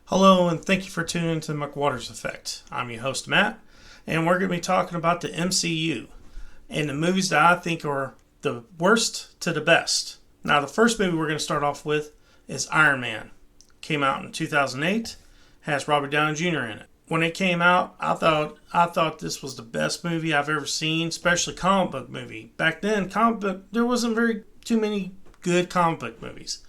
Hello, and thank you for tuning into the McWaters Effect. I'm your host, Matt, and we're going to be talking about the MCU and the movies that I think are the worst to the best. Now, the first movie we're going to start off with is Iron Man. Came out in 2008, has Robert Downey Jr. in it. When it came out, I thought this was the best movie I've ever seen, especially comic book movie. Back then, there wasn't very too many good comic book movies.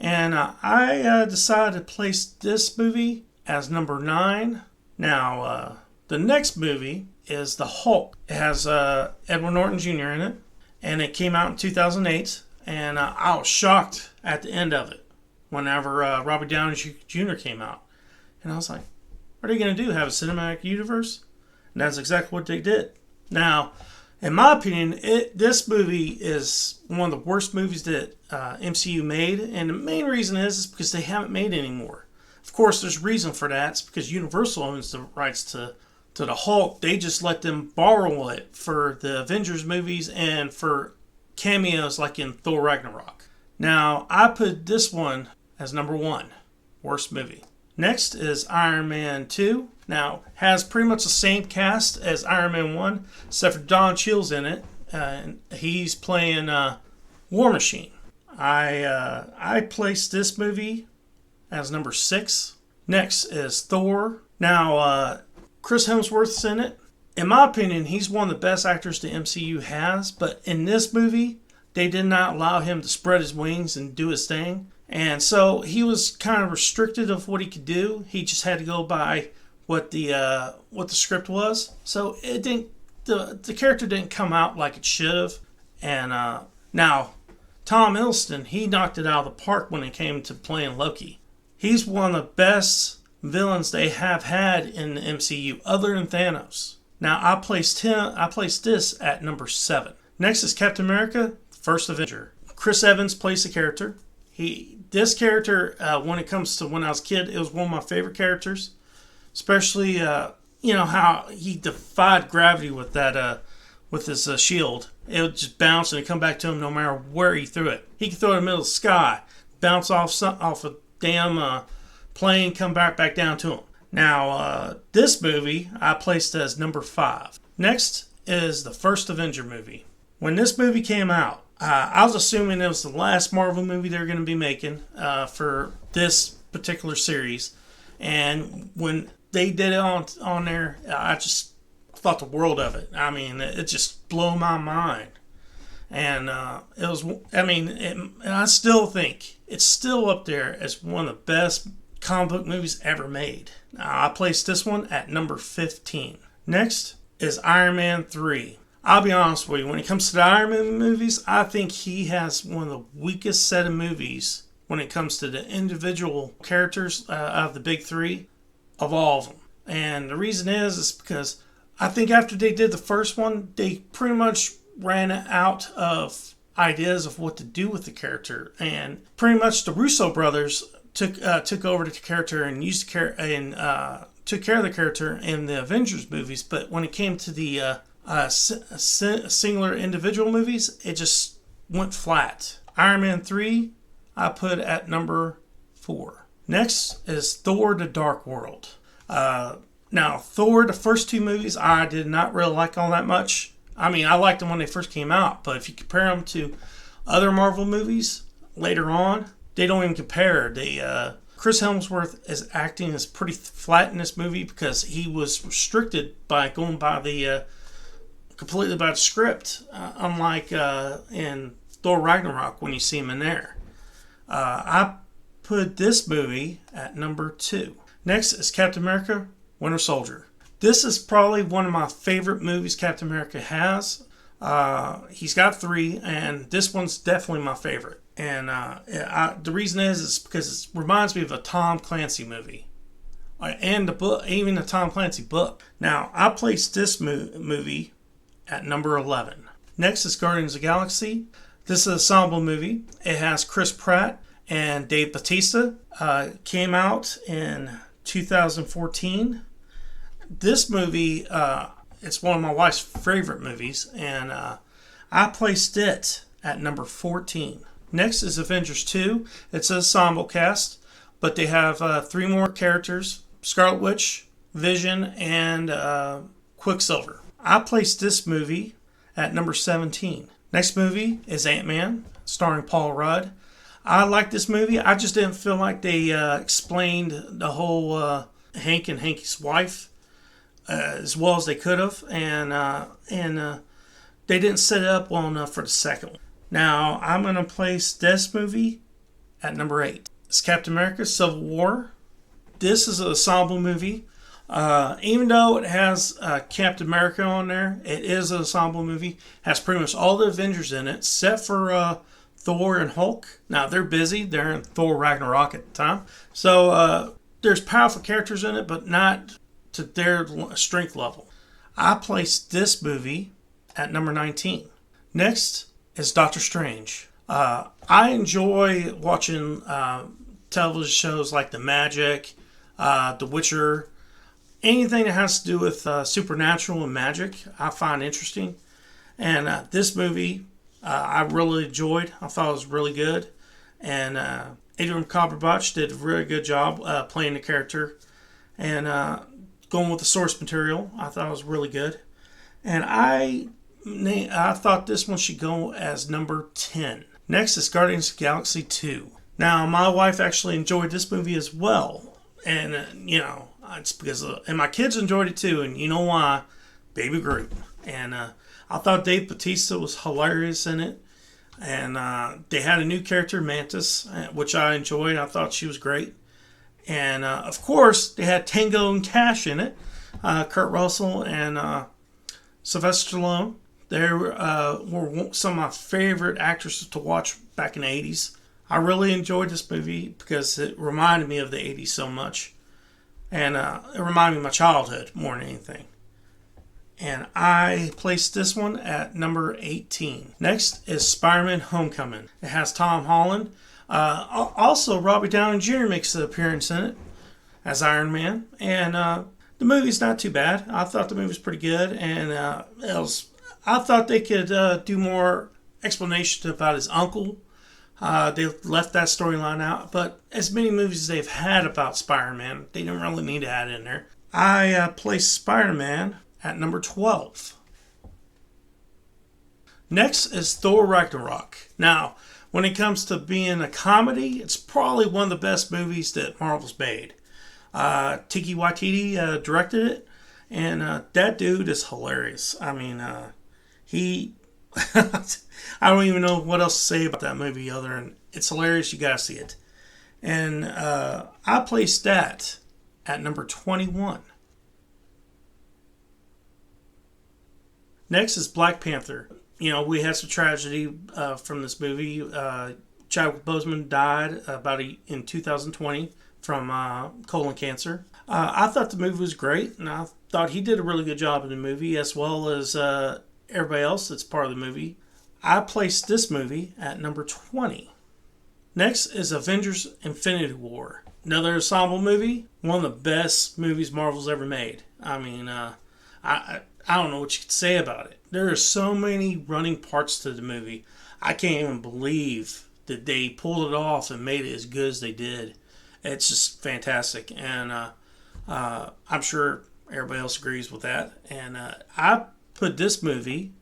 And I decided to place this movie as number 9. Now, the next movie is The Hulk. It has Edward Norton Jr. in it, and it came out in 2008. And I was shocked at the end of it whenever Robert Downey Jr. came out. And I was like, what are they going to do, have a cinematic universe? And that's exactly what they did. Now, in my opinion, this movie is one of the worst movies that MCU made, and the main reason is because they haven't made any more. Of course, there's a reason for that. It's because Universal owns the rights to the Hulk. They just let them borrow it for the Avengers movies and for cameos like in Thor Ragnarok. Now, I put this one as number 1, worst movie. Next is Iron Man 2. Now, has pretty much the same cast as Iron Man 1, except for Don Cheadle's in it. He's playing War Machine. I placed this movie as number 6. Next is Thor. Now, Chris Hemsworth's in it. In my opinion, he's one of the best actors the MCU has, but in this movie, they did not allow him to spread his wings and do his thing. And so he was kind of restricted of what he could do. He just had to go by what the script was. So it didn't. The character didn't come out like it should have. And now Tom Hiddleston, he knocked it out of the park when it came to playing Loki. He's one of the best villains they have had in the MCU, other than Thanos. Now I placed this at number 7. Next is Captain America: First Avenger. Chris Evans plays the character. This character, when it comes to when I was a kid, it was one of my favorite characters. Especially, how he defied gravity with that, with his shield. It would just bounce and it'd come back to him no matter where he threw it. He could throw it in the middle of the sky, bounce off a damn plane, come back down to him. Now, this movie I placed as number 5. Next is the first Avenger movie. When this movie came out, I was assuming it was the last Marvel movie they were going to be making for this particular series. And when they did it on there, I just thought the world of it. I mean, it just blew my mind. And it was, and I still think it's still up there as one of the best comic book movies ever made. I placed this one at number 15. Next is Iron Man 3. I'll be honest with you, when it comes to the Iron Man movies, I think he has one of the weakest set of movies when it comes to the individual characters of the big 3 of all of them. And the reason is because I think after they did the first one, they pretty much ran out of ideas of what to do with the character. And pretty much the Russo brothers took over the character and took care of the character in the Avengers movies. But when it came to the singular individual movies, it just went flat. Iron Man 3, I put at number 4. Next is Thor: The Dark World. Now, Thor, the first 2 movies, I did not really like all that much. I mean, I liked them when they first came out, but if you compare them to other Marvel movies later on, they don't even compare. Chris Hemsworth is acting is pretty flat in this movie because he was restricted by going by the completely by the script, unlike in Thor Ragnarok when you see him in there. I put this movie at number 2. Next is Captain America: Winter Soldier. This is probably one of my favorite movies Captain America has. He's got 3, and this one's definitely my favorite. And the reason is because it reminds me of a Tom Clancy movie. And the book, even the Tom Clancy book. Now, I placed this movie at number 11. Next is Guardians of the Galaxy. This is an ensemble movie. It has Chris Pratt and Dave Bautista. Came out in 2014. This movie, it's one of my wife's favorite movies, and I placed it at number 14. Next is Avengers 2. It's an ensemble cast. but they have three more characters: Scarlet Witch, Vision, and Quicksilver. I placed this movie at number 17. Next movie is Ant-Man, starring Paul Rudd. I like this movie. I just didn't feel like they explained the whole Hank and Hank's wife as well as they could have, and they didn't set it up well enough for the second one. Now I'm gonna place this movie at number 8. It's Captain America: Civil War. This is an ensemble movie. Even though it has Captain America on there, it is an ensemble movie. Has pretty much all the Avengers in it, except for Thor and Hulk. Now they're busy. They're in Thor Ragnarok at the time. So there's powerful characters in it, but not to their strength level. I placed this movie at number 19. Next is Doctor Strange. I enjoy watching television shows like The Magic, The Witcher. Anything that has to do with supernatural and magic, I find interesting. And this movie, I really enjoyed. I thought it was really good. And Adrian Cumberbatch did a really good job playing the character. And going with the source material, I thought it was really good. And I thought this one should go as number 10. Next is Guardians of the Galaxy 2. Now, my wife actually enjoyed this movie as well. And, it's because and my kids enjoyed it too, and you know why? Baby Groot. And I thought Dave Bautista was hilarious in it. And they had a new character, Mantis, which I enjoyed. I thought she was great. And of course, they had Tango and Cash in it. Kurt Russell and Sylvester Stallone. They were some of my favorite actresses to watch back in the 80s. I really enjoyed this movie because it reminded me of the 80s so much. And it reminded me of my childhood more than anything. And I placed this one at number 18. Next is Spider-Man Homecoming. It has Tom Holland. Also, Robert Downey Jr. makes an appearance in it as Iron Man. And the movie's not too bad. I thought the movie was pretty good. And I thought they could do more explanation about his uncle. They left that storyline out, but as many movies as they've had about Spider-Man, they didn't really need to add in there. I placed Spider-Man at number 12. Next is Thor Ragnarok. Now, when it comes to being a comedy, it's probably one of the best movies that Marvel's made. Taika Waititi directed it, and that dude is hilarious. I mean, he... I don't even know what else to say about that movie other than it's hilarious. You gotta see it. And I placed that at number 21. Next is Black Panther. We had some tragedy from this movie. Chadwick Boseman died in 2020 from colon cancer. I thought the movie was great, and I thought he did a really good job in the movie, as well as everybody else that's part of the movie. I placed this movie at number 20. Next is Avengers Infinity War. Another ensemble movie. One of the best movies Marvel's ever made. I mean, I don't know what you could say about it. There are so many running parts to the movie. I can't even believe that they pulled it off and made it as good as they did. It's just fantastic. And I'm sure everybody else agrees with that. And I put this movie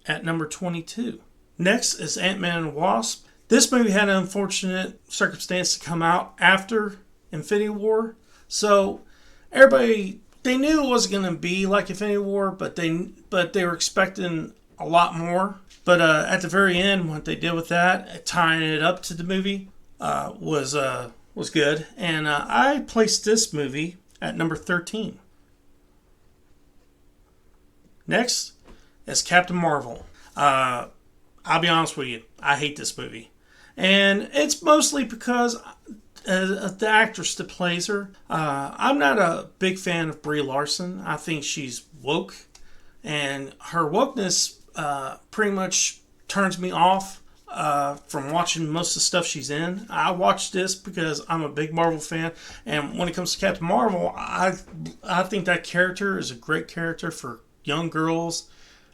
at number 22. Next is Ant-Man and Wasp. This movie had an unfortunate circumstance to come out after Infinity War. So everybody, they knew it wasn't going to be like Infinity War, but they were expecting a lot more. But at the very end, what they did with that, tying it up to the movie, was good. And I placed this movie at number 13. Next is Captain Marvel. I'll be honest with you, I hate this movie. And it's mostly because of the actress that plays her. I'm not a big fan of Brie Larson. I think she's woke. And her wokeness pretty much turns me off from watching most of the stuff she's in. I watched this because I'm a big Marvel fan. And when it comes to Captain Marvel, I think that character is a great character for young girls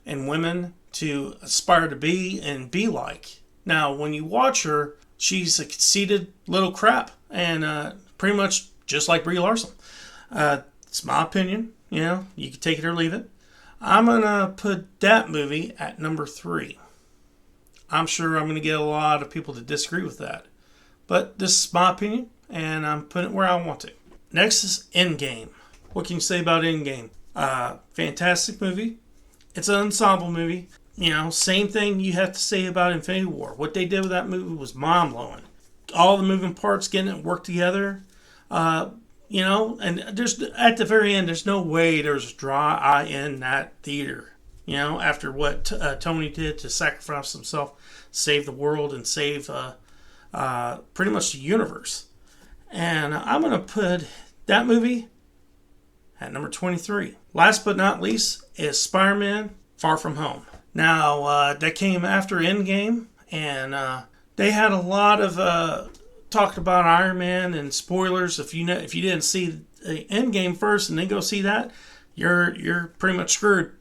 and women to aspire to be and be like. Now, when you watch her, she's a conceited little crap, and pretty much just like Brie Larson. It's my opinion. You know, you can take it or leave it. I'm going to put that movie at number 3. I'm sure I'm going to get a lot of people to disagree with that. But this is my opinion, and I'm putting it where I want to. Next is Endgame. What can you say about Endgame? Fantastic movie. It's an ensemble movie. You know, same thing you have to say about Infinity War. What they did with that movie was mind-blowing. All the moving parts getting it work together. You know, and there's at the very end, there's no way there's a dry eye in that theater. You know, after what Tony did to sacrifice himself, save the world, and save pretty much the universe. And I'm going to put that movie at number 23. Last but not least is Spider-Man Far From Home. Now, that came after Endgame, and they had a lot of talked about Iron Man and spoilers. If you didn't see the Endgame first and then go see that, you're pretty much screwed.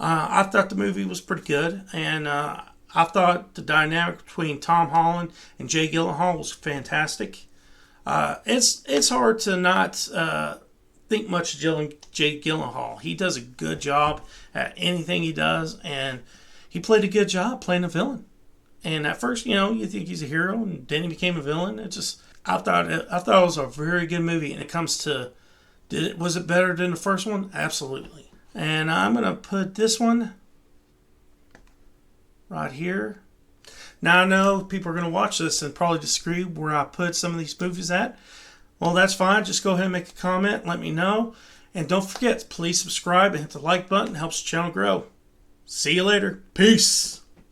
I thought the movie was pretty good, and I thought the dynamic between Tom Holland and Jay Gyllenhaal was fantastic. It's hard to not think much of Jay Gyllenhaal. He does a good job at anything he does, and he played a good job playing a villain. And at first, you know, you think he's a hero, and then he became a villain. I thought it was a very good movie. And it comes to, was it better than the first one? Absolutely. And I'm gonna put this one right here. Now I know people are gonna watch this and probably disagree where I put some of these movies at. Well, that's fine. Just go ahead and make a comment. Let me know. And don't forget, please subscribe and hit the like button. It helps the channel grow. See you later. Peace.